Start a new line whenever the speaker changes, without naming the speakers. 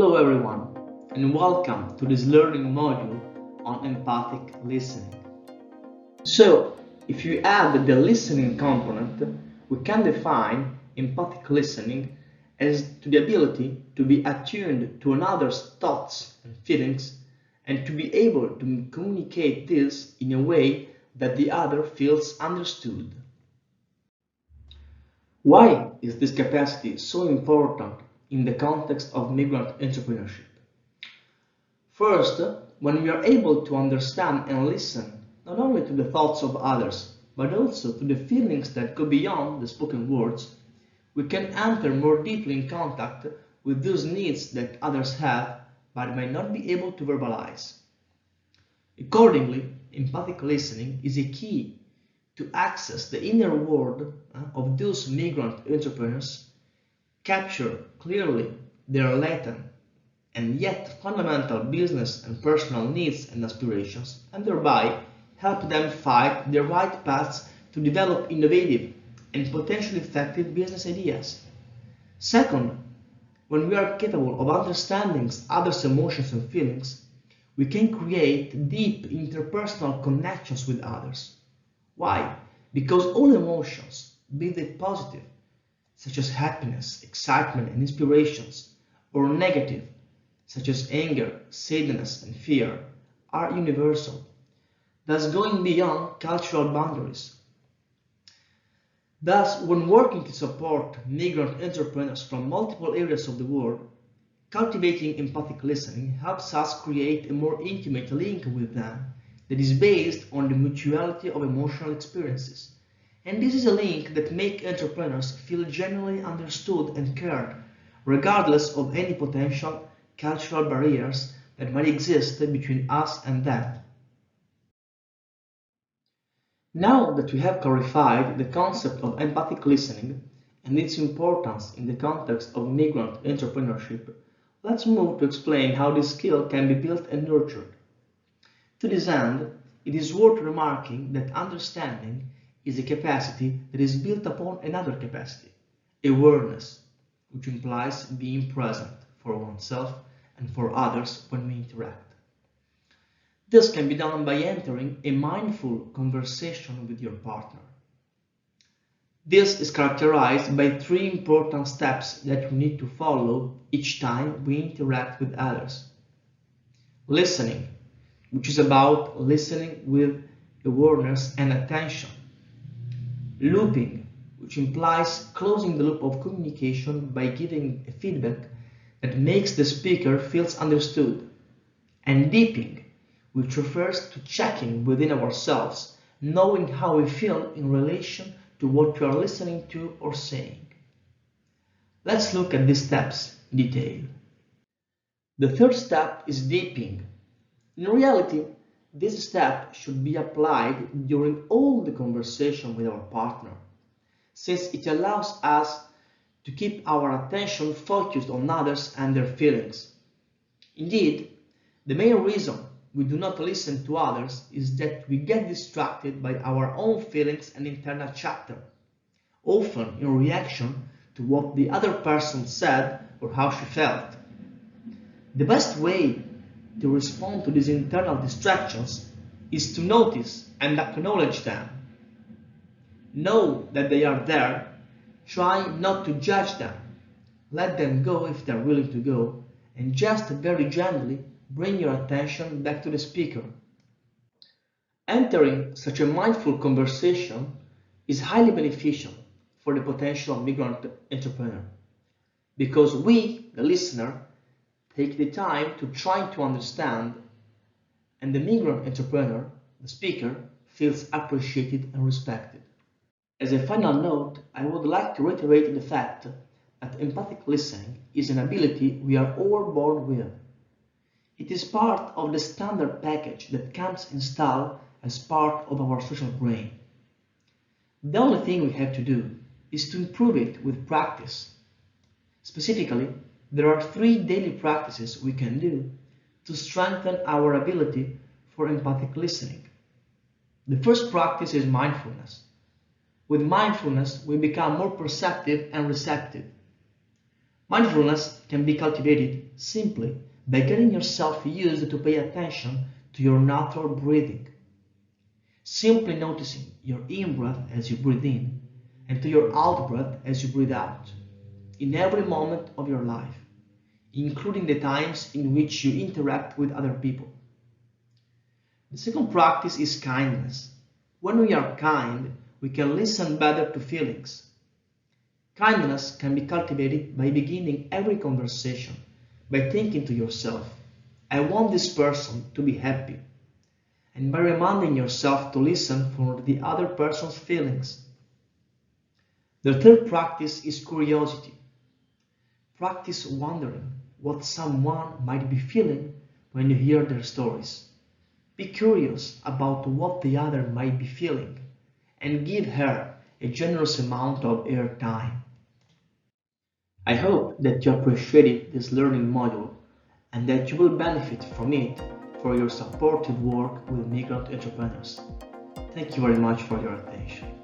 Hello everyone, and welcome to this learning module on empathic listening. So, if you add the listening component, we can define empathic listening as the ability to be attuned to another's thoughts and feelings and to be able to communicate this in a way that the other feels understood. Why is this capacity so important in the context of migrant entrepreneurship? First, when we are able to understand and listen not only to the thoughts of others, but also to the feelings that go beyond the spoken words, we can enter more deeply in contact with those needs that others have but may not be able to verbalize. Accordingly, empathic listening is a key to access the inner world of those migrant entrepreneurs, capture clearly their latent and yet fundamental business and personal needs and aspirations, and thereby help them find the right paths to develop innovative and potentially effective business ideas. Second, when we are capable of understanding others' emotions and feelings, we can create deep interpersonal connections with others. Why? Because all emotions, be they positive, such as happiness, excitement, and inspirations, or negative, such as anger, sadness, and fear, are universal, thus going beyond cultural boundaries. Thus, when working to support migrant entrepreneurs from multiple areas of the world, cultivating empathic listening helps us create a more intimate link with them that is based on the mutuality of emotional experiences. And this is a link that makes entrepreneurs feel genuinely understood and cared, regardless of any potential cultural barriers that might exist between us and them. Now that we have clarified the concept of empathic listening and its importance in the context of migrant entrepreneurship, let's move to explain how this skill can be built and nurtured. To this end, it is worth remarking that understanding is a capacity that is built upon another capacity, awareness, which implies being present for oneself and for others when we interact. This can be done by entering a mindful conversation with your partner. This is characterized by three important steps that we need to follow each time we interact with others. Listening, which is about listening with awareness and attention. Looping, which implies closing the loop of communication by giving a feedback that makes the speaker feels understood. And deeping, which refers to checking within ourselves, knowing how we feel in relation to what we are listening to or saying. Let's look at these steps in detail. The third step is deeping. In reality, this step should be applied during all the conversation with our partner, since it allows us to keep our attention focused on others and their feelings. Indeed, the main reason we do not listen to others is that we get distracted by our own feelings and internal chatter, often in reaction to what the other person said or how she felt. The best way to respond to these internal distractions is to notice and acknowledge them. Know that they are there. Try not to judge them. Let them go if they're willing to go, and just very gently bring your attention back to the speaker. Entering such a mindful conversation is highly beneficial for the potential migrant entrepreneur, because we, the listener, take the time to try to understand, and the migrant entrepreneur, the speaker, feels appreciated and respected. As a final note, I would like to reiterate the fact that empathic listening is an ability we are all born with. It is part of the standard package that comes installed as part of our social brain. The only thing we have to do is to improve it with practice. Specifically, there are 3 daily practices we can do to strengthen our ability for empathic listening. The first practice is mindfulness. With mindfulness, we become more perceptive and receptive. Mindfulness can be cultivated simply by getting yourself used to pay attention to your natural breathing. Simply noticing your in-breath as you breathe in and to your out-breath as you breathe out, in every moment of your life, including the times in which you interact with other people. The second practice is kindness. When we are kind, we can listen better to feelings. Kindness can be cultivated by beginning every conversation by thinking to yourself, I want this person to be happy, and by reminding yourself to listen for the other person's feelings. The third practice is curiosity. Practice wondering what someone might be feeling when you hear their stories. Be curious about what the other might be feeling and give her a generous amount of airtime. I hope that you appreciated this learning module and that you will benefit from it for your supportive work with migrant entrepreneurs. Thank you very much for your attention.